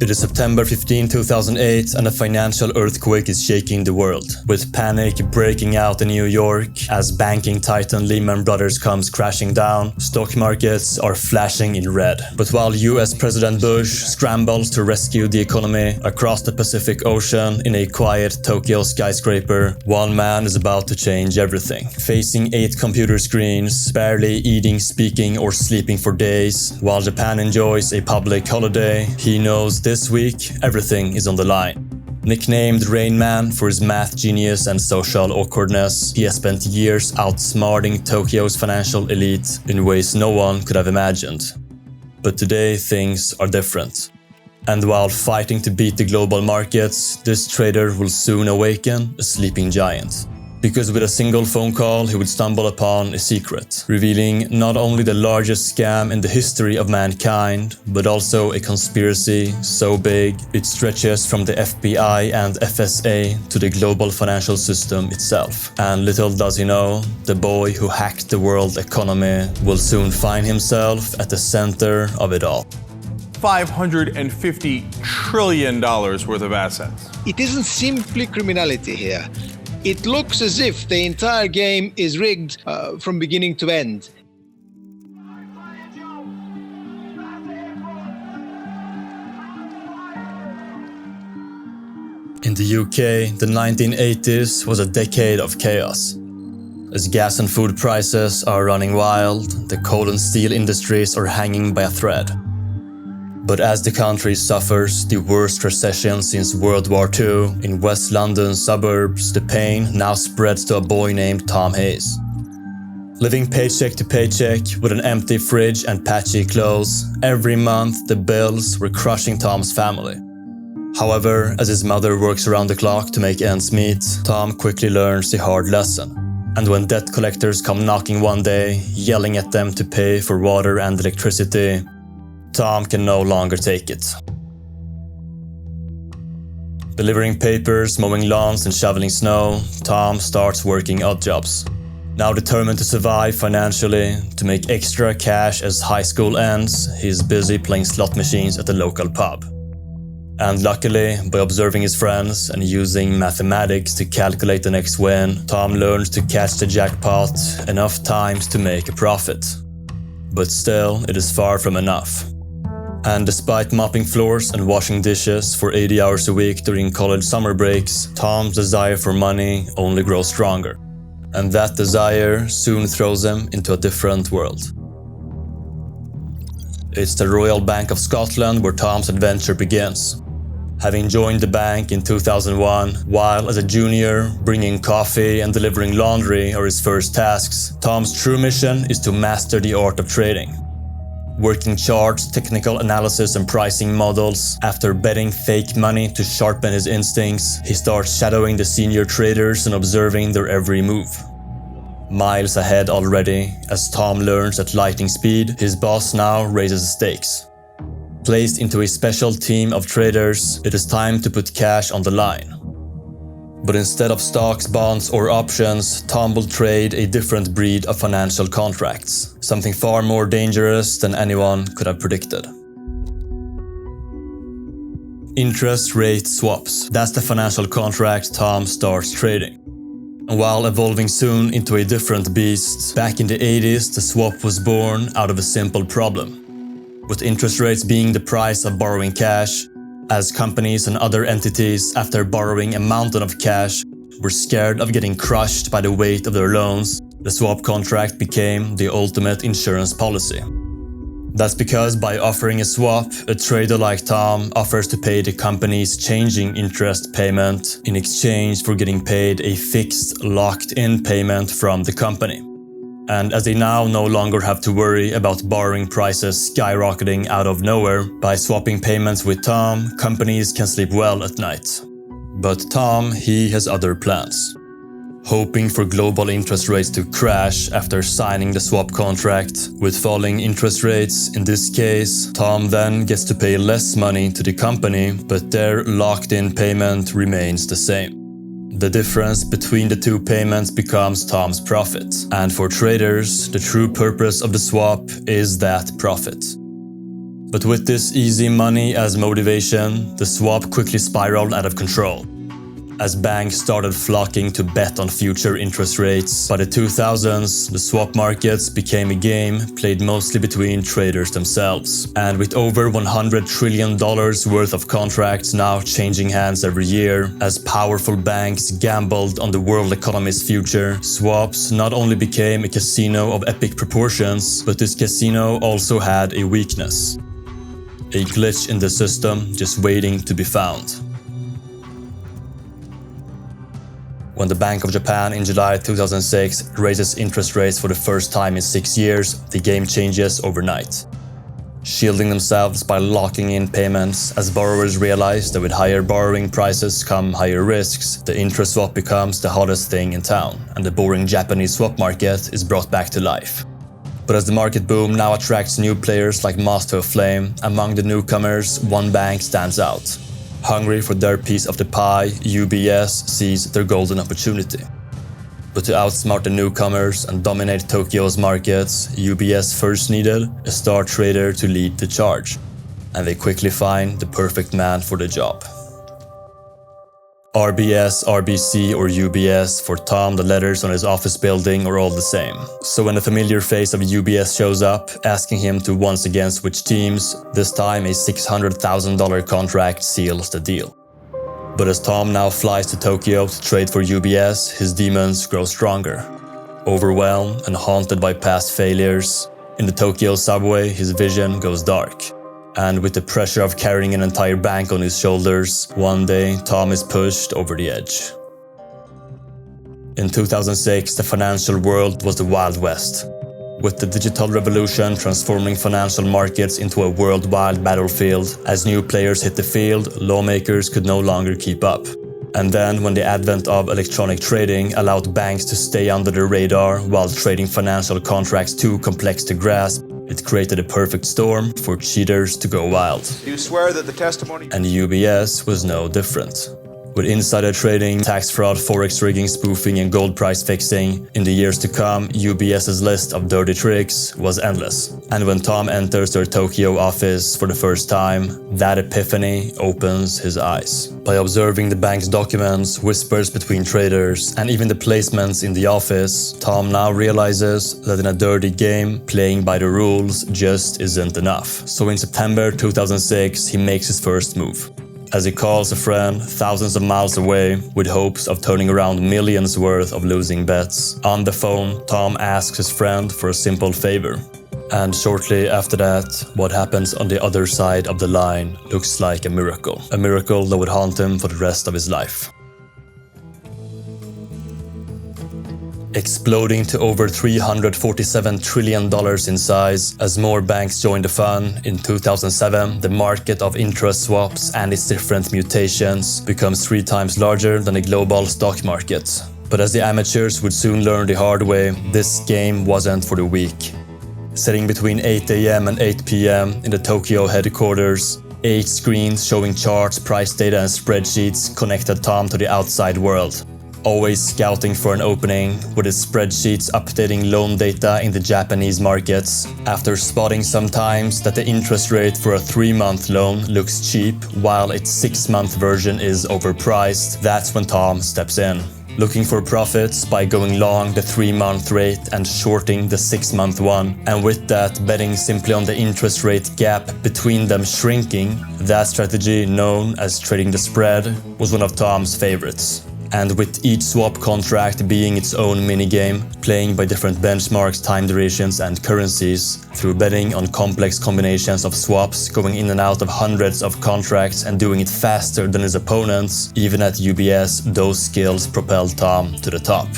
It is September 15, 2008, and a financial earthquake is shaking the world, with panic breaking out in New York as banking titan Lehman Brothers comes crashing down. Stock markets are flashing in red. But while US President Bush scrambles to rescue the economy across the Pacific Ocean in a quiet Tokyo skyscraper, one man is about to change everything. Facing 8 computer screens, barely eating, speaking, or sleeping for days, while Japan enjoys a public holiday, he knows this week, everything is on the line. Nicknamed Rain Man for his math genius and social awkwardness, he has spent years outsmarting Tokyo's financial elite in ways no one could have imagined. But today, things are different. And while fighting to beat the global markets, this trader will soon awaken a sleeping giant. Because with a single phone call, he would stumble upon a secret, revealing not only the largest scam in the history of mankind, but also a conspiracy so big it stretches from the FBI and FSA to the global financial system itself. And little does he know, the boy who hacked the world economy will soon find himself at the center of it all. $550 trillion worth of assets. It isn't simply criminality here. It looks as if the entire game is rigged from beginning to end. In the UK, the 1980s was a decade of chaos. As gas and food prices are running wild, the coal and steel industries are hanging by a thread. But as the country suffers the worst recession since World War II, in West London suburbs, the pain now spreads to a boy named Tom Hayes. Living paycheck to paycheck with an empty fridge and patchy clothes, every month the bills were crushing Tom's family. However, as his mother works around the clock to make ends meet, Tom quickly learns the hard lesson. And when debt collectors come knocking one day, yelling at them to pay for water and electricity, Tom can no longer take it. Delivering papers, mowing lawns and shoveling snow, Tom starts working odd jobs. Now determined to survive financially, to make extra cash as high school ends, he's busy playing slot machines at the local pub. And luckily, by observing his friends and using mathematics to calculate the next win, Tom learns to catch the jackpot enough times to make a profit. But still, it is far from enough. And despite mopping floors and washing dishes for 80 hours a week during college summer breaks, Tom's desire for money only grows stronger. And that desire soon throws him into a different world. It's the Royal Bank of Scotland where Tom's adventure begins. Having joined the bank in 2001, while as a junior, bringing coffee and delivering laundry are his first tasks, Tom's true mission is to master the art of trading. Working charts, technical analysis and pricing models, after betting fake money to sharpen his instincts, he starts shadowing the senior traders and observing their every move. Miles ahead already, as Tom learns at lightning speed, his boss now raises the stakes. Placed into a special team of traders, it is time to put cash on the line. But instead of stocks, bonds or options, Tom will trade a different breed of financial contracts, something far more dangerous than anyone could have predicted. Interest rate swaps, that's the financial contract Tom starts trading. And while evolving soon into a different beast, back in the 80s the swap was born out of a simple problem. With interest rates being the price of borrowing cash, as companies and other entities, after borrowing a mountain of cash, were scared of getting crushed by the weight of their loans, the swap contract became the ultimate insurance policy. That's because by offering a swap, a trader like Tom offers to pay the company's changing interest payment in exchange for getting paid a fixed, locked-in payment from the company. And as they now no longer have to worry about borrowing prices skyrocketing out of nowhere, by swapping payments with Tom, companies can sleep well at night. But Tom, he has other plans. Hoping for global interest rates to crash after signing the swap contract, with falling interest rates, in this case, Tom then gets to pay less money to the company, but their locked-in payment remains the same. The difference between the two payments becomes Tom's profit, and for traders, the true purpose of the swap is that profit. But with this easy money as motivation, the swap quickly spiraled out of control, as banks started flocking to bet on future interest rates. By the 2000s, the swap markets became a game played mostly between traders themselves. And with over $100 trillion worth of contracts now changing hands every year, as powerful banks gambled on the world economy's future, swaps not only became a casino of epic proportions, but this casino also had a weakness. A glitch in the system just waiting to be found. When the Bank of Japan in July 2006 raises interest rates for the first time in 6 years, the game changes overnight. Shielding themselves by locking in payments, as borrowers realize that with higher borrowing prices come higher risks, the interest swap becomes the hottest thing in town, and the boring Japanese swap market is brought back to life. But as the market boom now attracts new players like moths to a flame, among the newcomers, one bank stands out. Hungry for their piece of the pie, UBS sees their golden opportunity. But to outsmart the newcomers and dominate Tokyo's markets, UBS first needed a star trader to lead the charge, and they quickly find the perfect man for the job. RBS, RBC or UBS, for Tom the letters on his office building are all the same. So when the familiar face of UBS shows up, asking him to once again switch teams, this time a $600,000 contract seals the deal. But as Tom now flies to Tokyo to trade for UBS, his demons grow stronger. Overwhelmed and haunted by past failures, in the Tokyo subway his vision goes dark. And with the pressure of carrying an entire bank on his shoulders, one day Tom is pushed over the edge. In 2006, the financial world was the Wild West, with the digital revolution transforming financial markets into a worldwide battlefield. As new players hit the field, lawmakers could no longer keep up. And then, when the advent of electronic trading allowed banks to stay under the radar while trading financial contracts too complex to grasp, it created a perfect storm for cheaters to go wild. Do you swear that the testimony... And UBS was no different. With insider trading, tax fraud, forex rigging, spoofing, and gold price fixing, in the years to come, UBS's list of dirty tricks was endless. And when Tom enters their Tokyo office for the first time, that epiphany opens his eyes. By observing the bank's documents, whispers between traders, and even the placements in the office, Tom now realizes that in a dirty game, playing by the rules just isn't enough. So in September 2006, he makes his first move. As he calls a friend thousands of miles away with hopes of turning around millions worth of losing bets. On the phone, Tom asks his friend for a simple favor. And shortly after that, what happens on the other side of the line looks like a miracle. A miracle that would haunt him for the rest of his life. Exploding to over $347 trillion in size, as more banks joined the fun, in 2007, the market of interest swaps and its different mutations becomes 3 times larger than the global stock market. But as the amateurs would soon learn the hard way, this game wasn't for the weak. Sitting between 8 AM and 8 PM in the Tokyo headquarters, 8 screens showing charts, price data and spreadsheets connected Tom to the outside world. Always scouting for an opening, with his spreadsheets updating loan data in the Japanese markets. After spotting sometimes that the interest rate for a 3-month loan looks cheap while its 6-month version is overpriced, that's when Tom steps in. Looking for profits by going long the 3-month rate and shorting the 6-month one, and with that betting simply on the interest rate gap between them shrinking. That strategy, known as trading the spread, was one of Tom's favorites. And with each swap contract being its own minigame, playing by different benchmarks, time durations and currencies, through betting on complex combinations of swaps, going in and out of hundreds of contracts and doing it faster than his opponents, even at UBS, those skills propelled Tom to the top.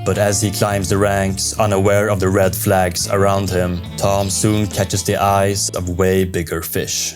But as he climbs the ranks, unaware of the red flags around him, Tom soon catches the eyes of way bigger fish.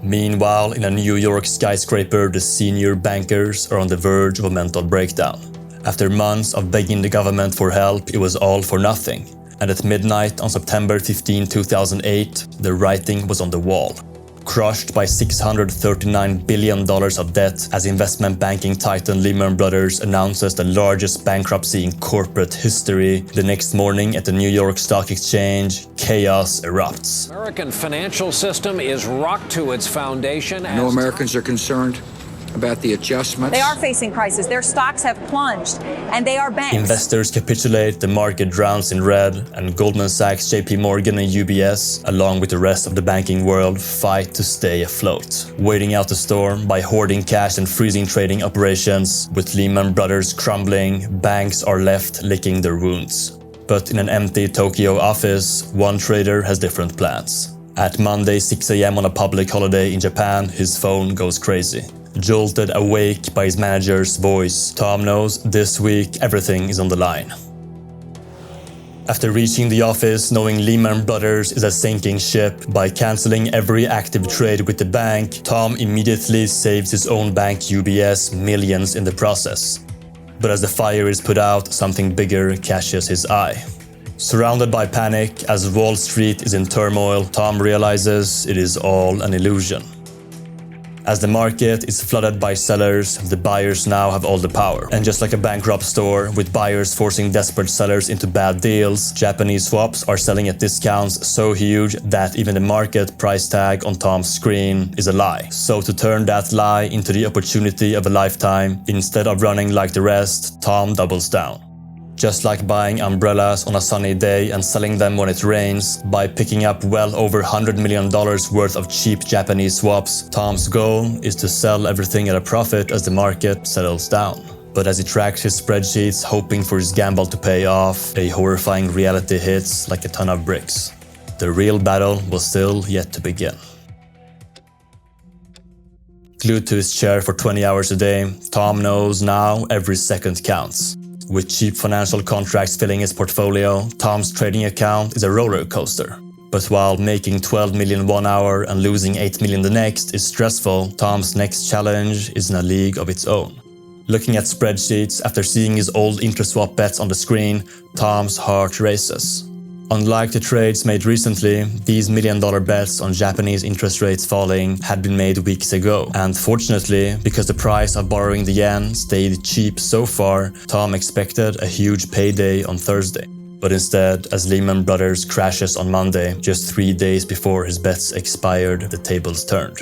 Meanwhile, in a New York skyscraper, the senior bankers are on the verge of a mental breakdown. After months of begging the government for help, it was all for nothing. And at midnight on September 15, 2008, the writing was on the wall. Crushed by $639 billion of debt, as investment banking titan Lehman Brothers announces the largest bankruptcy in corporate history, the next morning at the New York Stock Exchange, chaos erupts. American financial system is rocked to its foundation. No Americans are concerned about the adjustments. They are facing crisis. Their stocks have plunged, and they are banks. Investors capitulate, the market drowns in red, and Goldman Sachs, JP Morgan, and UBS, along with the rest of the banking world, fight to stay afloat, waiting out the storm by hoarding cash and freezing trading operations. With Lehman Brothers crumbling, banks are left licking their wounds. But in an empty Tokyo office, one trader has different plans. At Monday 6 a.m. on a public holiday in Japan, his phone goes crazy. Jolted awake by his manager's voice, Tom knows this week everything is on the line. After reaching the office, knowing Lehman Brothers is a sinking ship, by cancelling every active trade with the bank, Tom immediately saves his own bank UBS millions in the process. But as the fire is put out, something bigger catches his eye. Surrounded by panic, as Wall Street is in turmoil, Tom realizes it is all an illusion. As the market is flooded by sellers, the buyers now have all the power. And just like a bankrupt store, with buyers forcing desperate sellers into bad deals, Japanese swaps are selling at discounts so huge that even the market price tag on Tom's screen is a lie. So to turn that lie into the opportunity of a lifetime, instead of running like the rest, Tom doubles down. Just like buying umbrellas on a sunny day and selling them when it rains, by picking up well over $100 million worth of cheap Japanese swaps, Tom's goal is to sell everything at a profit as the market settles down. But as he tracks his spreadsheets hoping for his gamble to pay off, a horrifying reality hits like a ton of bricks. The real battle was still yet to begin. Glued to his chair for 20 hours a day, Tom knows now every second counts. With cheap financial contracts filling his portfolio, Tom's trading account is a roller coaster. But while making 12 million one hour and losing 8 million the next is stressful, Tom's next challenge is in a league of its own. Looking at spreadsheets after seeing his old interest swap bets on the screen, Tom's heart races. Unlike the trades made recently, these million-dollar bets on Japanese interest rates falling had been made weeks ago. And fortunately, because the price of borrowing the yen stayed cheap so far, Tom expected a huge payday on Thursday. But instead, as Lehman Brothers crashes on Monday, just 3 days before his bets expired, the tables turned.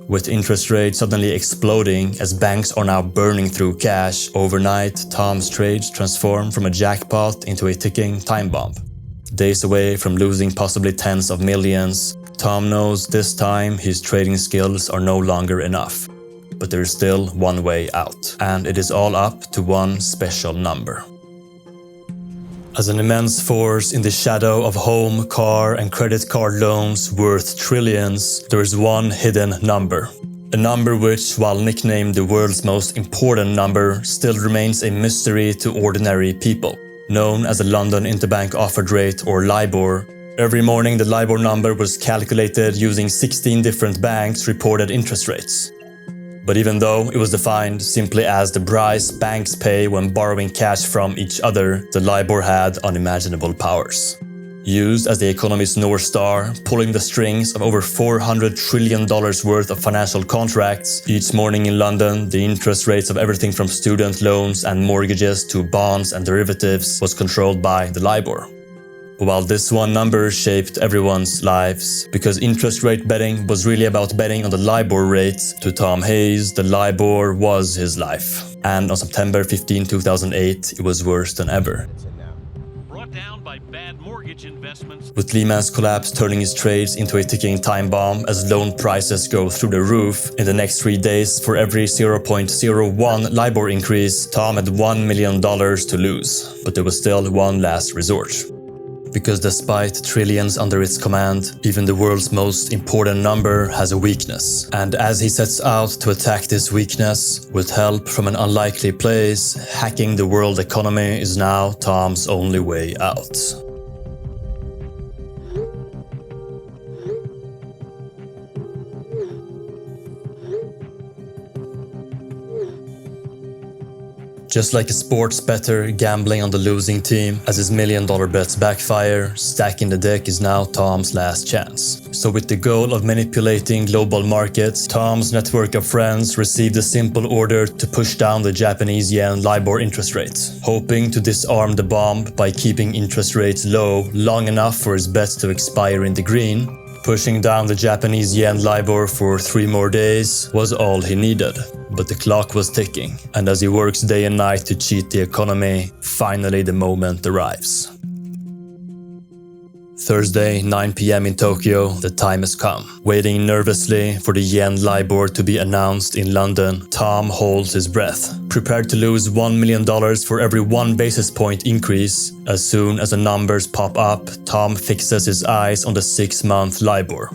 With interest rates suddenly exploding as banks are now burning through cash, overnight, Tom's trades transform from a jackpot into a ticking time bomb. Days away from losing possibly tens of millions, Tom knows this time his trading skills are no longer enough. But there is still one way out, and it is all up to one special number. As an immense force in the shadow of home, car, and credit card loans worth trillions, there is one hidden number. A number which, while nicknamed the world's most important number, still remains a mystery to ordinary people. Known as the London Interbank Offered Rate, or LIBOR, every morning the LIBOR number was calculated using 16 different banks' reported interest rates. But even though it was defined simply as the price banks pay when borrowing cash from each other, the LIBOR had unimaginable powers. Used as the economy's North Star, pulling the strings of over $400 trillion worth of financial contracts, each morning in London, the interest rates of everything from student loans and mortgages to bonds and derivatives was controlled by the LIBOR. While this one number shaped everyone's lives, because interest rate betting was really about betting on the LIBOR rate, to Tom Hayes, the LIBOR was his life. And on September 15, 2008, it was worse than ever. With Lehman's collapse turning his trades into a ticking time bomb as loan prices go through the roof, in the next 3 days, for every 0.01 LIBOR increase, Tom had $1 million to lose. But there was still one last resort. Because despite trillions under its command, even the world's most important number has a weakness. And as he sets out to attack this weakness, with help from an unlikely place, hacking the world economy is now Tom's only way out. Just like a sports bettor gambling on the losing team, as his $1 million bets backfire, stacking the deck is now Tom's last chance. So with the goal of manipulating global markets, Tom's network of friends received a simple order to push down the Japanese yen LIBOR interest rate, hoping to disarm the bomb by keeping interest rates low long enough for his bets to expire in the green. Pushing down the Japanese yen LIBOR for 3 more days was all he needed. But the clock was ticking, and as he works day and night to cheat the economy, finally the moment arrives. Thursday, 9 p.m. in Tokyo, the time has come. Waiting nervously for the yen LIBOR to be announced in London, Tom holds his breath, prepared to lose $1 million for every 1 basis point increase. As soon as the numbers pop up, Tom fixes his eyes on the 6-month LIBOR.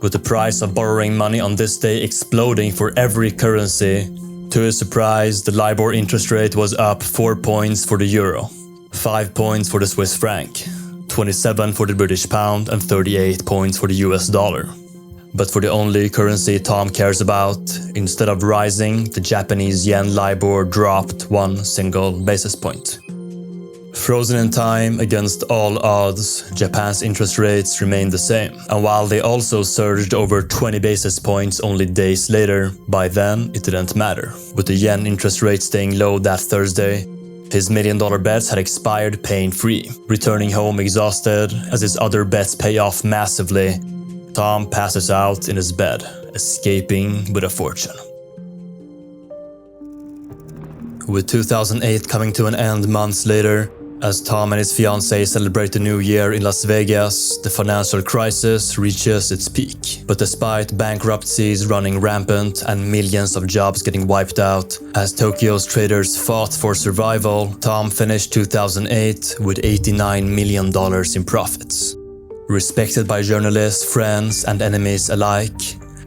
With the price of borrowing money on this day exploding for every currency, to his surprise, the LIBOR interest rate was up 4 points for the euro, 5 points for the Swiss franc, 27 for the British pound, and 38 points for the US dollar. But for the only currency Tom cares about, instead of rising, the Japanese yen LIBOR dropped 1 single basis point. Frozen in time against all odds, Japan's interest rates remained the same. And while they also surged over 20 basis points only days later, by then it didn't matter. With the yen interest rate staying low that Thursday, his $1 million bets had expired pain-free. Returning home exhausted as his other bets pay off massively, Tom passes out in his bed, escaping with a fortune. With 2008 coming to an end months later, as Tom and his fiancée celebrate the new year in Las Vegas, the financial crisis reaches its peak. But despite bankruptcies running rampant and millions of jobs getting wiped out, as Tokyo's traders fought for survival, Tom finished 2008 with $89 million in profits. Respected by journalists, friends, and enemies alike,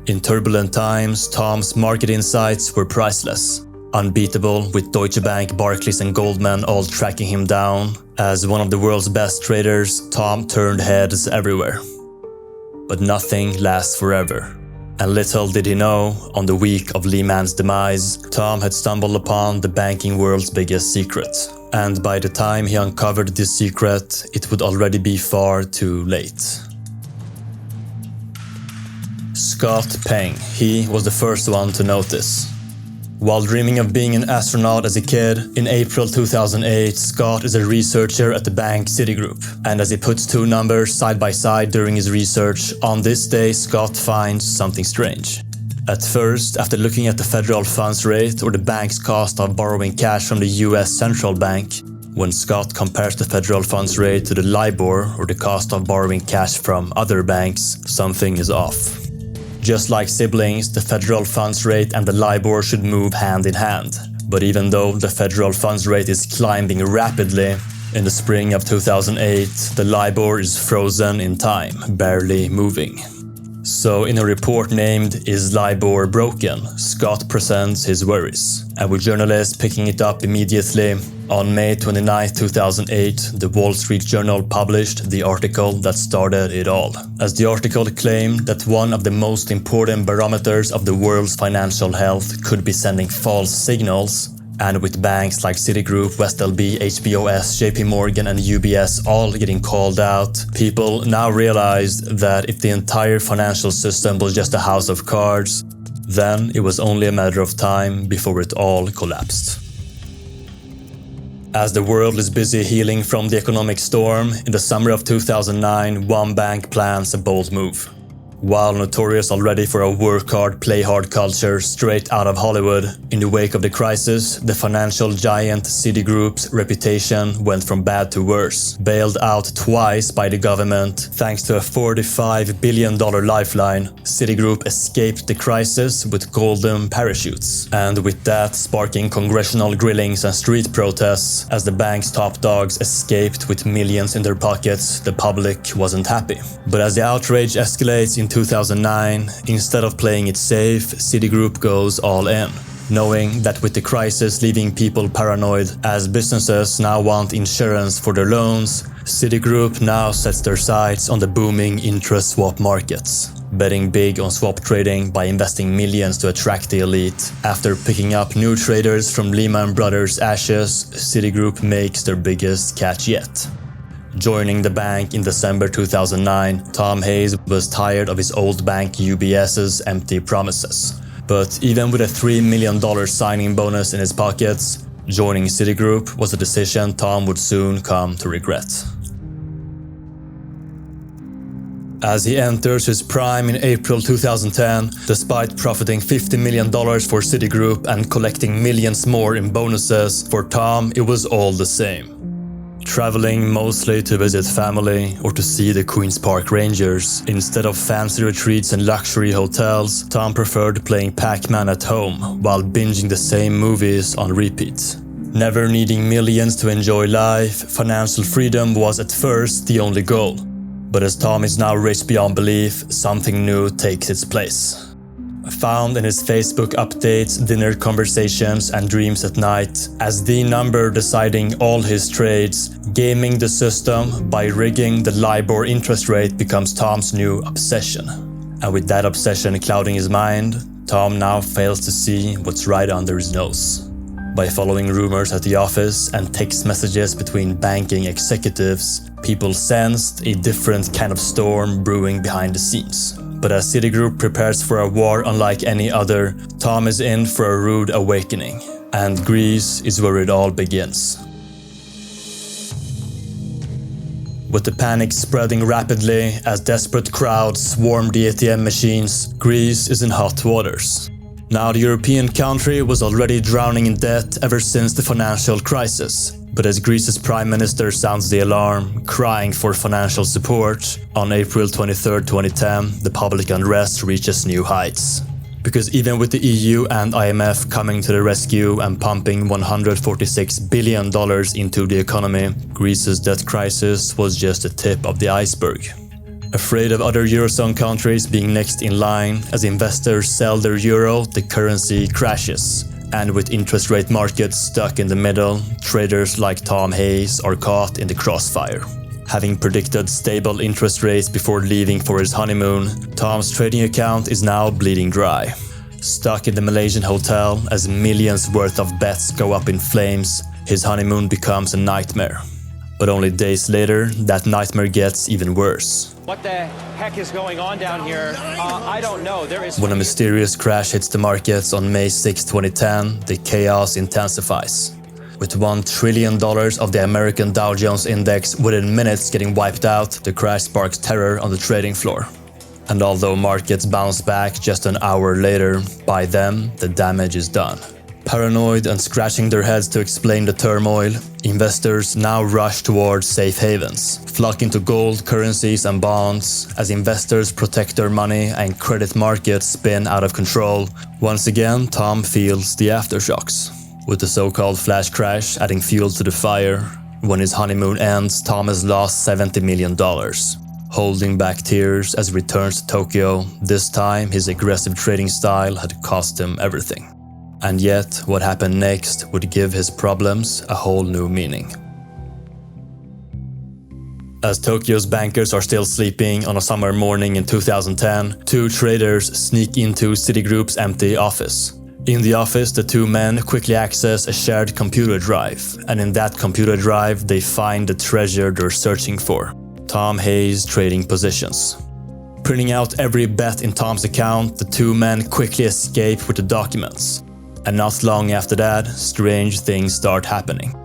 in turbulent times, Tom's market insights were priceless. Unbeatable, with Deutsche Bank, Barclays, and Goldman all tracking him down. As one of the world's best traders, Tom turned heads everywhere. But nothing lasts forever. And little did he know, on the week of Lehman's demise, Tom had stumbled upon the banking world's biggest secret. And by the time he uncovered this secret, it would already be far too late. Scott Peng, he was the first one to notice. While dreaming of being an astronaut as a kid, in April 2008, Scott is a researcher at the bank Citigroup. And as he puts 2 numbers side by side during his research, on this day Scott finds something strange. At first, after looking at the federal funds rate or the bank's cost of borrowing cash from the US central bank, when Scott compares the federal funds rate to the LIBOR or the cost of borrowing cash from other banks, something is off. Just like siblings, the federal funds rate and the LIBOR should move hand in hand. But even though the federal funds rate is climbing rapidly, in the spring of 2008, the LIBOR is frozen in time, barely moving. So in a report named "Is LIBOR Broken?", Scott presents his worries. And with journalists picking it up immediately, on May 29, 2008, the Wall Street Journal published the article that started it all. As the article claimed that one of the most important barometers of the world's financial health could be sending false signals, and with banks like Citigroup, WestLB, HBOS, JP Morgan, and UBS all getting called out, people now realized that if the entire financial system was just a house of cards, then it was only a matter of time before it all collapsed. As the world is busy healing from the economic storm, in the summer of 2009, one bank plans a bold move. While notorious already for a work hard, play hard culture straight out of Hollywood, in the wake of the crisis, the financial giant Citigroup's reputation went from bad to worse. Bailed out twice by the government, thanks to a $45 billion lifeline, Citigroup escaped the crisis with golden parachutes. And with that sparking congressional grillings and street protests, as the bank's top dogs escaped with millions in their pockets, the public wasn't happy. But as the outrage escalates in 2009, instead of playing it safe, Citigroup goes all in. Knowing that with the crisis leaving people paranoid as businesses now want insurance for their loans, Citigroup now sets their sights on the booming interest swap markets. betting big on swap trading by investing millions to attract the elite. After picking up new traders from Lehman Brothers' ashes, Citigroup makes their biggest catch yet. Joining the bank in December 2009, Tom Hayes was tired of his old bank UBS's empty promises. But even with a $3 million signing bonus in his pockets, joining Citigroup was a decision Tom would soon come to regret. As he enters his prime in April 2010, despite profiting $50 million for Citigroup and collecting millions more in bonuses, for Tom it was all the same. Traveling mostly to visit family or to see the Queen's Park Rangers, instead of fancy retreats and luxury hotels, Tom preferred playing Pac-Man at home while binging the same movies on repeat. Never needing millions to enjoy life, financial freedom was at first the only goal. But as Tom is now rich beyond belief, something new takes its place. Found in his Facebook updates, dinner conversations and dreams at night, as the number deciding all his trades, gaming the system by rigging the LIBOR interest rate becomes Tom's new obsession. And with that obsession clouding his mind, Tom now fails to see what's right under his nose. By following rumors at the office and text messages between banking executives, people sensed a different kind of storm brewing behind the scenes. But as Citigroup prepares for a war unlike any other, Tom is in for a rude awakening. And Greece is where it all begins. With the panic spreading rapidly as desperate crowds swarm the ATM machines, Greece is in hot waters. Now, the European country was already drowning in debt ever since the financial crisis. But as Greece's Prime Minister sounds the alarm, crying for financial support, on April 23, 2010, the public unrest reaches new heights. Because even with the EU and IMF coming to the rescue and pumping $146 billion into the economy, Greece's debt crisis was just the tip of the iceberg. Afraid of other Eurozone countries being next in line, as investors sell their euro, the currency crashes. And with interest rate markets stuck in the middle, traders like Tom Hayes are caught in the crossfire. Having predicted stable interest rates before leaving for his honeymoon, Tom's trading account is now bleeding dry. Stuck in the Malaysian hotel as millions worth of bets go up in flames, his honeymoon becomes a nightmare. But only days later, that nightmare gets even worse. What the heck is going on down here? I don't know. When a mysterious crash hits the markets on May 6, 2010, the chaos intensifies. With $1 trillion of the American Dow Jones Index within minutes getting wiped out, the crash sparks terror on the trading floor. And although markets bounce back just an hour later, by then, the damage is done. Paranoid and scratching their heads to explain the turmoil, investors now rush towards safe havens, flocking to gold, currencies and bonds. As investors protect their money and credit markets spin out of control, once again Tom feels the aftershocks. With the so-called flash crash adding fuel to the fire, when his honeymoon ends, Tom has lost $70 million. Holding back tears as he returns to Tokyo, this time his aggressive trading style had cost him everything. And yet, what happened next would give his problems a whole new meaning. As Tokyo's bankers are still sleeping on a summer morning in 2010, two traders sneak into Citigroup's empty office. In the office, the two men quickly access a shared computer drive, and in that computer drive, they find the treasure they're searching for: Tom Hayes' trading positions. Printing out every bet in Tom's account, the two men quickly escape with the documents. And not long after that, strange things start happening.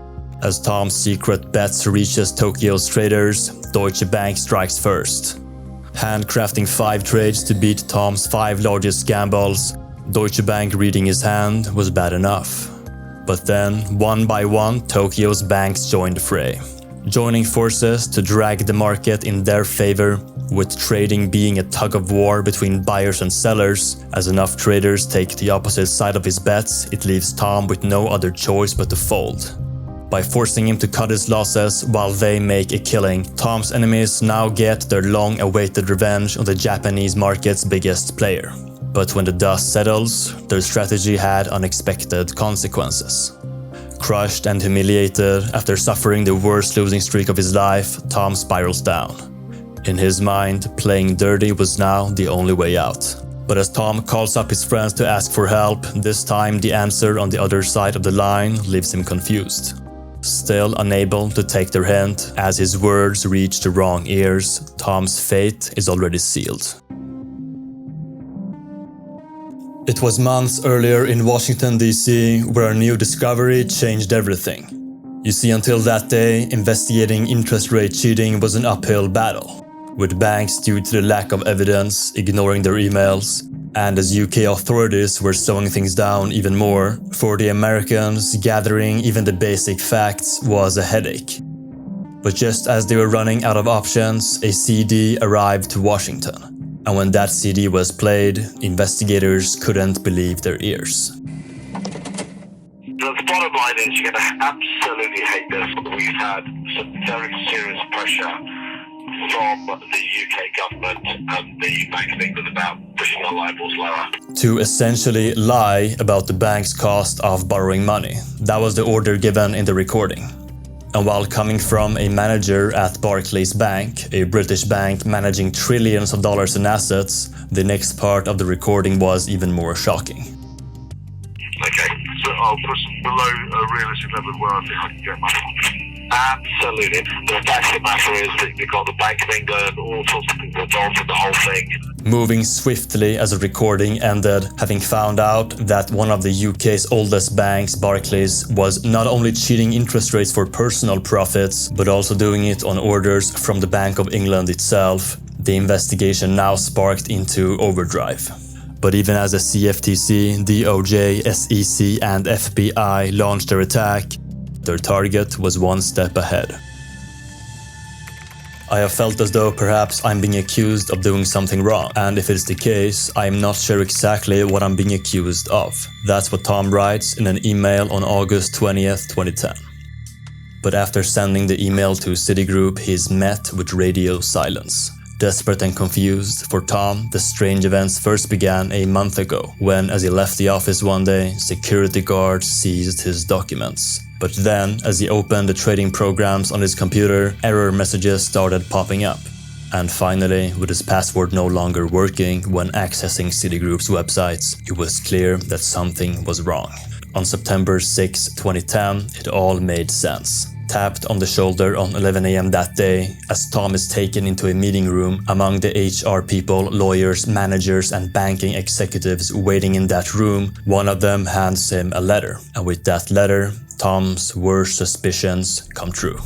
As Tom's secret bets reaches Tokyo's traders, Deutsche Bank strikes first. Handcrafting 5 trades to beat Tom's 5 largest gambles, Deutsche Bank reading his hand was bad enough. But then, one by one, Tokyo's banks joined the fray, joining forces to drag the market in their favor, with trading being a tug-of-war between buyers and sellers. As enough traders take the opposite side of his bets, it leaves Tom with no other choice but to fold. By forcing him to cut his losses while they make a killing, Tom's enemies now get their long-awaited revenge on the Japanese market's biggest player. But when the dust settles, their strategy had unexpected consequences. Crushed and humiliated after suffering the worst losing streak of his life, Tom spirals down. In his mind, playing dirty was now the only way out. But as Tom calls up his friends to ask for help, this time the answer on the other side of the line leaves him confused. Still unable to take their hint, as his words reach the wrong ears, Tom's fate is already sealed. It was months earlier in Washington, D.C., where a new discovery changed everything. You see, until that day, investigating interest rate cheating was an uphill battle, with banks, due to the lack of evidence, ignoring their emails, and as UK authorities were slowing things down even more, for the Americans, gathering even the basic facts was a headache. But just as they were running out of options, a CD arrived to Washington. And when that CD was played, investigators couldn't believe their ears. The bottom line is you're going to absolutely hate this. We've had some very serious pressure from the UK government and the Bank of England about pushing the LIBORs lower. To essentially lie about the bank's cost of borrowing money. That was the order given in the recording. And while coming from a manager at Barclays Bank, a British bank managing trillions of dollars in assets, the next part of the recording was even more shocking. Okay, so I'll put below a realistic level where I think I can get money. Absolutely. The fact of the matter is that you've got the Bank of England, all sorts of people involved in the whole thing. Moving swiftly as the recording ended, having found out that one of the UK's oldest banks, Barclays, was not only cheating interest rates for personal profits, but also doing it on orders from the Bank of England itself, the investigation now sparked into overdrive. But even as the CFTC, DOJ, SEC, and FBI launched their attack, their target was one step ahead. I have felt as though perhaps I'm being accused of doing something wrong, and if it's the case, I am not sure exactly what I'm being accused of. That's what Tom writes in an email on August 20th, 2010. But after sending the email to Citigroup, he is met with radio silence. Desperate and confused, for Tom, the strange events first began a month ago, when, as he left the office one day, security guards seized his documents. But then, as he opened the trading programs on his computer, error messages started popping up. And finally, with his password no longer working when accessing Citigroup's websites, it was clear that something was wrong. On September 6, 2010, it all made sense. Tapped on the shoulder on 11 a.m. that day, as Tom is taken into a meeting room among the HR people, lawyers, managers, and banking executives waiting in that room, one of them hands him a letter. And with that letter, Tom's worst suspicions come true.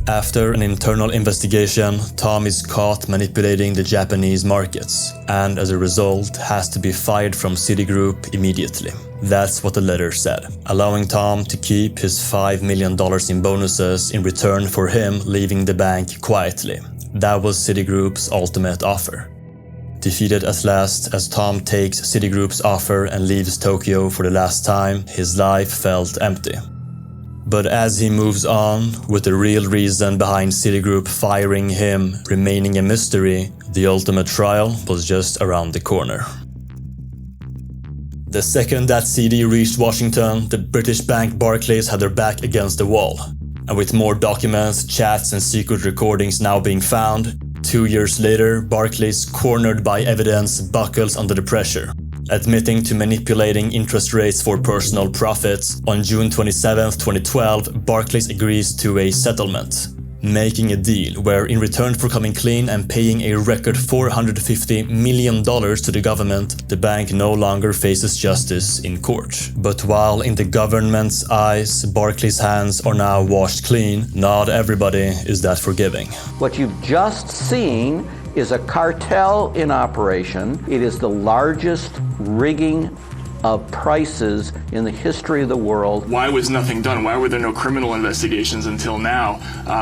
After an internal investigation, Tom is caught manipulating the Japanese markets, and as a result has to be fired from Citigroup immediately. That's what the letter said, allowing Tom to keep his $5 million in bonuses in return for him leaving the bank quietly. That was Citigroup's ultimate offer. Defeated at last, as Tom takes Citigroup's offer and leaves Tokyo for the last time, his life felt empty. But as he moves on, with the real reason behind Citigroup firing him remaining a mystery, the ultimate trial was just around the corner. The second that CD reached Washington, the British bank Barclays had their back against the wall. And with more documents, chats, and secret recordings now being found, 2 years later, Barclays, cornered by evidence, buckles under the pressure. Admitting to manipulating interest rates for personal profits, on June 27, 2012, Barclays agrees to a settlement, making a deal where, in return for coming clean and paying a record $450 million to the government, the bank no longer faces justice in court. But while in the government's eyes, Barclays' hands are now washed clean, not everybody is that forgiving. What you've just seen is a cartel in operation. It is the largest rigging of prices in the history of the world. Why was nothing done? Why were there no criminal investigations until now?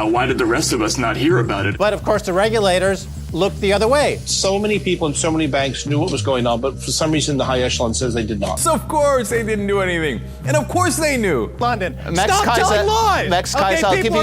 Why did the rest of us not hear about it? But of course the regulators looked the other way. So many people in so many banks knew what was going on, but for some reason the high echelon says they did not. So of course they didn't do anything. And of course they knew. London, Max stop Kaiser, telling lies! Max Kaiser, I'll give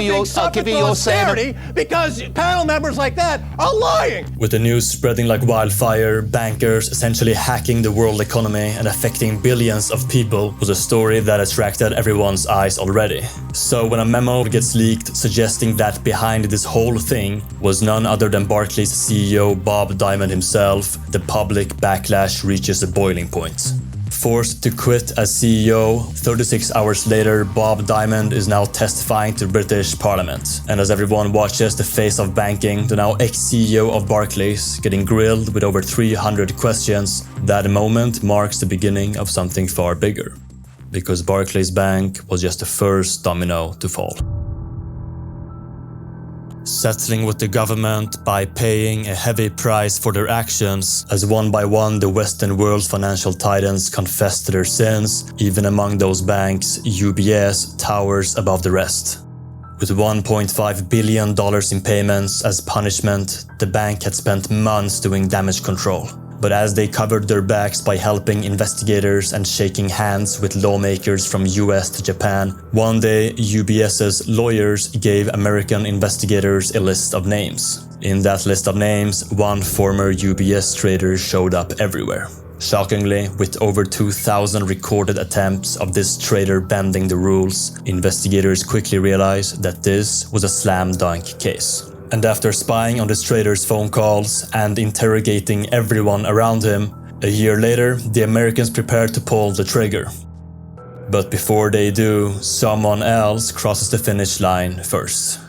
you your sanity because panel members like that are lying! With the news spreading like wildfire, bankers essentially hacking the world economy and affecting billions of people was a story that attracted everyone's eyes already. So when a memo gets leaked suggesting that behind this whole thing was none other than Barclays CEO Bob Diamond himself, the public backlash reaches a boiling point. Forced to quit as CEO, 36 hours later, Bob Diamond is now testifying to British Parliament. And as everyone watches the face of banking, the now ex-CEO of Barclays getting grilled with over 300 questions, that moment marks the beginning of something far bigger. Because Barclays Bank was just the first domino to fall. Settling with the government by paying a heavy price for their actions, as one by one the Western world's financial titans confessed to their sins, even among those banks, UBS towers above the rest. With $1.5 billion in payments as punishment, the bank had spent months doing damage control. But as they covered their backs by helping investigators and shaking hands with lawmakers from US to Japan, one day UBS's lawyers gave American investigators a list of names. In that list of names, one former UBS trader showed up everywhere. Shockingly, with over 2,000 recorded attempts of this trader bending the rules, investigators quickly realized that this was a slam dunk case. And after spying on this trader's phone calls and interrogating everyone around him, a year later, the Americans prepared to pull the trigger. But before they do, someone else crosses the finish line first.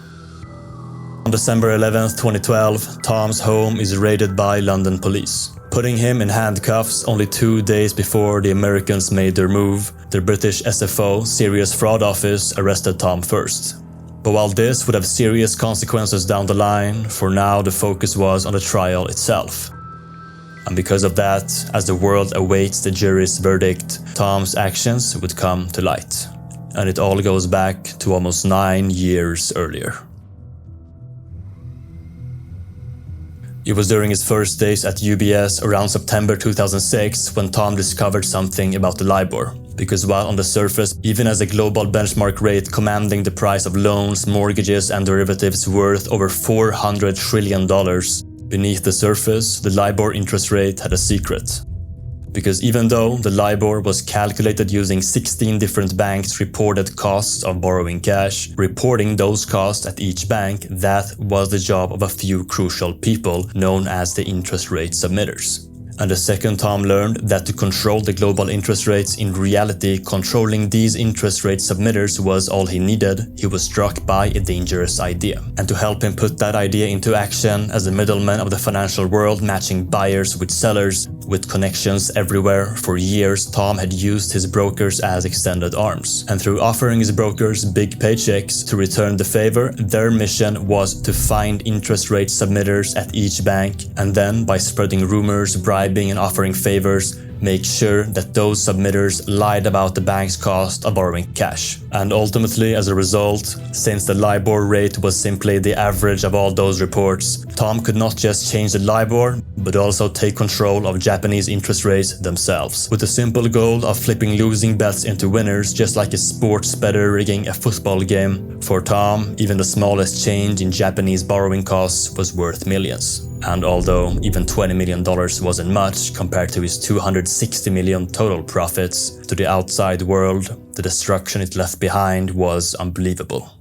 On December 11, 2012, Tom's home is raided by London police. Putting him in handcuffs only 2 days before the Americans made their move, the British SFO, Serious Fraud Office, arrested Tom first. But while this would have serious consequences down the line, for now the focus was on the trial itself. And because of that, as the world awaits the jury's verdict, Tom's actions would come to light. And it all goes back to almost 9 years earlier. It was during his first days at UBS around September 2006 when Tom discovered something about the LIBOR. Because while on the surface, even as a global benchmark rate commanding the price of loans, mortgages and derivatives worth over $400 trillion, beneath the surface, the LIBOR interest rate had a secret. Because even though the LIBOR was calculated using 16 different banks' reported costs of borrowing cash, reporting those costs at each bank, that was the job of a few crucial people known as the interest rate submitters. And the second Tom learned that to control the global interest rates, in reality, controlling these interest rate submitters was all he needed, he was struck by a dangerous idea. And to help him put that idea into action, as a middleman of the financial world matching buyers with sellers, with connections everywhere, for years Tom had used his brokers as extended arms. And through offering his brokers big paychecks to return the favor, their mission was to find interest rate submitters at each bank, and then by spreading rumors, bribing and offering favors, make sure that those submitters lied about the bank's cost of borrowing cash. And ultimately, as a result, since the LIBOR rate was simply the average of all those reports, Tom could not just change the LIBOR, but also take control of Japanese interest rates themselves, with the simple goal of flipping losing bets into winners, just like a sports bettor rigging a football game. For Tom, even the smallest change in Japanese borrowing costs was worth millions. And although even $20 million wasn't much compared to his $260 million total profits, to the outside world, the destruction it left behind was unbelievable.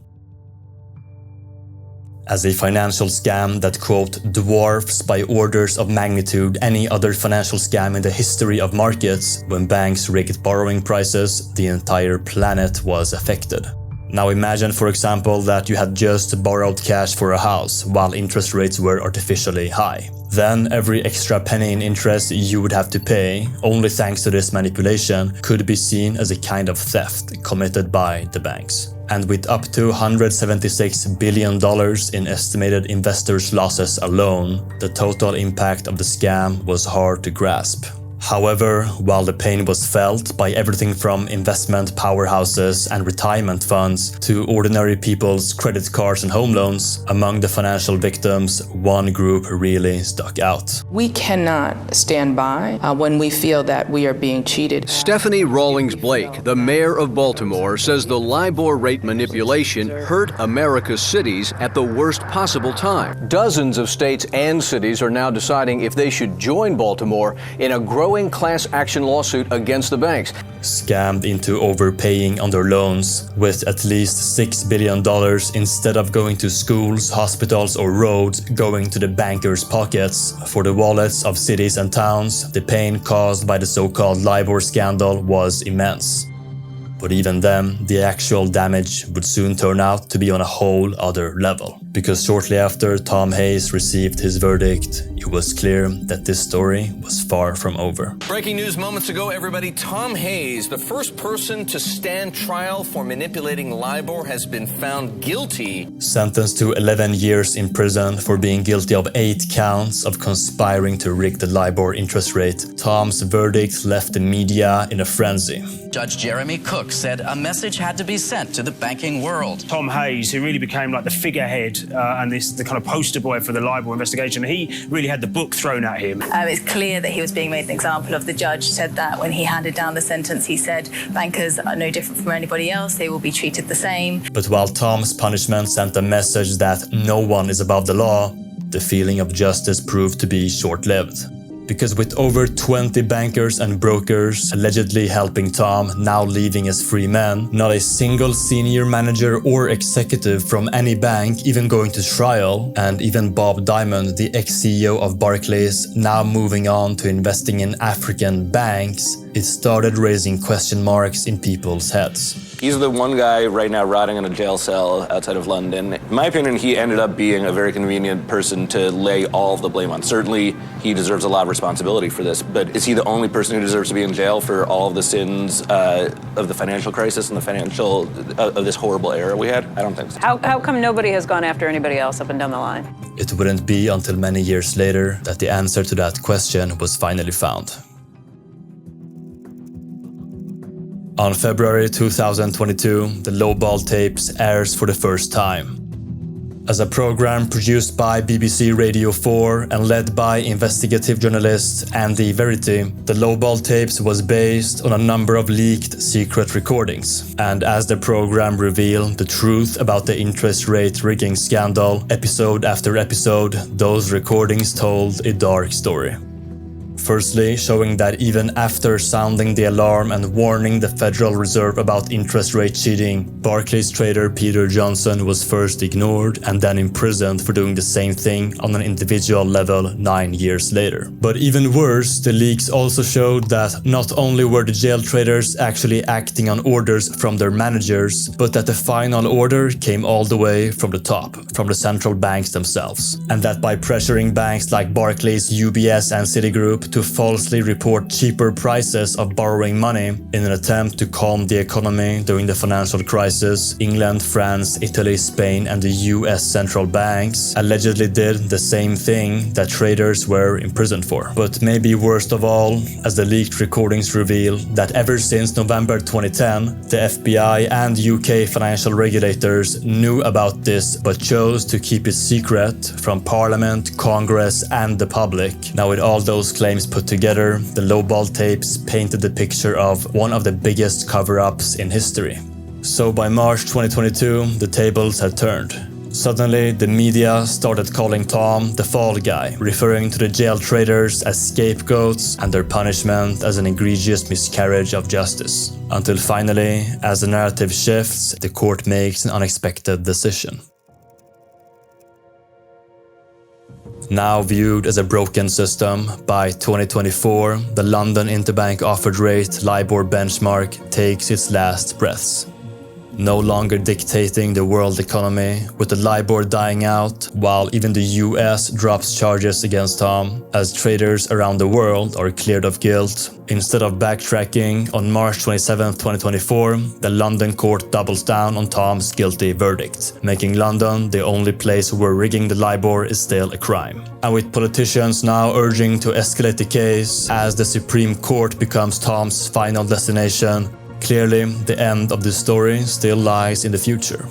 As a financial scam that, quote, dwarfs by orders of magnitude any other financial scam in the history of markets, when banks rigged borrowing prices, the entire planet was affected. Now imagine, for example, that you had just borrowed cash for a house while interest rates were artificially high. Then every extra penny in interest you would have to pay, only thanks to this manipulation, could be seen as a kind of theft committed by the banks. And with up to $176 billion in estimated investors' losses alone, the total impact of the scam was hard to grasp. However, while the pain was felt by everything from investment powerhouses and retirement funds to ordinary people's credit cards and home loans, among the financial victims, one group really stuck out. We cannot stand by when we feel that we are being cheated. Stephanie Rawlings Blake, the mayor of Baltimore, says the LIBOR rate manipulation hurt America's cities at the worst possible time. Dozens of states and cities are now deciding if they should join Baltimore in a growing class action lawsuit against the banks. Scammed into overpaying on their loans, with at least $6 billion instead of going to schools, hospitals or roads, going to the bankers' pockets. For the wallets of cities and towns, the pain caused by the so-called LIBOR scandal was immense. But even then, the actual damage would soon turn out to be on a whole other level. Because shortly after Tom Hayes received his verdict, it was clear that this story was far from over. Breaking news moments ago, everybody. Tom Hayes, the first person to stand trial for manipulating LIBOR, has been found guilty. Sentenced to 11 years in prison for being guilty of 8 counts of conspiring to rig the LIBOR interest rate, Tom's verdict left the media in a frenzy. Judge Jeremy Cook said a message had to be sent to the banking world. Tom Hayes, who really became like the figurehead and the kind of poster boy for the LIBOR investigation, he really had the book thrown at him. It's clear that he was being made an example of. The judge said that when he handed down the sentence, he said bankers are no different from anybody else, they will be treated the same. But while Tom's punishment sent a message that no one is above the law, the feeling of justice proved to be short-lived. Because with over 20 bankers and brokers allegedly helping Tom, now leaving as free men, not a single senior manager or executive from any bank even going to trial, and even Bob Diamond, the ex-CEO of Barclays, now moving on to investing in African banks, it started raising question marks in people's heads. He's the one guy right now rotting in a jail cell outside of London. In my opinion, he ended up being a very convenient person to lay all of the blame on. Certainly, he deserves a lot of responsibility for this, but is he the only person who deserves to be in jail for all of the sins of the financial crisis and the financial, of this horrible era we had? I don't think so. How come nobody has gone after anybody else up and down the line? It wouldn't be until many years later that the answer to that question was finally found. On February 2022, the Lowball Tapes airs for the first time. As a program produced by BBC Radio 4 and led by investigative journalist Andy Verity, the Lowball Tapes was based on a number of leaked secret recordings. And as the program revealed the truth about the interest rate rigging scandal, episode after episode, those recordings told a dark story. Firstly, showing that even after sounding the alarm and warning the Federal Reserve about interest rate cheating, Barclays trader Peter Johnson was first ignored and then imprisoned for doing the same thing on an individual level 9 years later. But even worse, the leaks also showed that not only were the jail traders actually acting on orders from their managers, but that the final order came all the way from the top, from the central banks themselves. And that by pressuring banks like Barclays, UBS and Citigroup to falsely report cheaper prices of borrowing money in an attempt to calm the economy during the financial crisis, England, France, Italy, Spain and the US central banks allegedly did the same thing that traders were imprisoned for. But maybe worst of all, as the leaked recordings reveal, that ever since November 2010, the FBI and UK financial regulators knew about this but chose to keep it secret from Parliament, Congress and the public. Now with all those claims put together, the Lowball Tapes painted the picture of one of the biggest cover-ups in history. So by March 2022, the tables had turned. Suddenly, the media started calling Tom the fall guy, referring to the jail traders as scapegoats and their punishment as an egregious miscarriage of justice. Until finally, as the narrative shifts, the court makes an unexpected decision. Now viewed as a broken system, by 2024, the London interbank offered rate LIBOR benchmark takes its last breaths. no longer dictating the world economy, with the LIBOR dying out, while even the US drops charges against Tom, as traders around the world are cleared of guilt. Instead of backtracking, on March 27, 2024, the London court doubles down on Tom's guilty verdict, making London the only place where rigging the LIBOR is still a crime. And with politicians now urging to escalate the case as the Supreme Court becomes Tom's final destination, clearly the end of the story still lies in the future.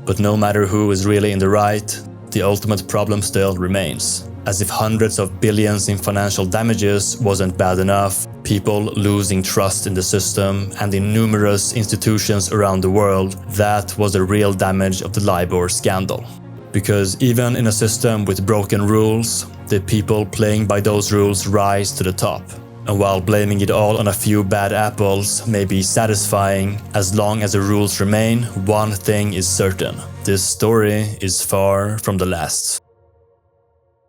But no matter who is really in the right, the ultimate problem still remains. As if hundreds of billions in financial damages wasn't bad enough, people losing trust in the system and in numerous institutions around the world, that was the real damage of the LIBOR scandal. Because even in a system with broken rules, the people playing by those rules rise to the top. And while blaming it all on a few bad apples may be satisfying, as long as the rules remain, one thing is certain: this story is far from the last.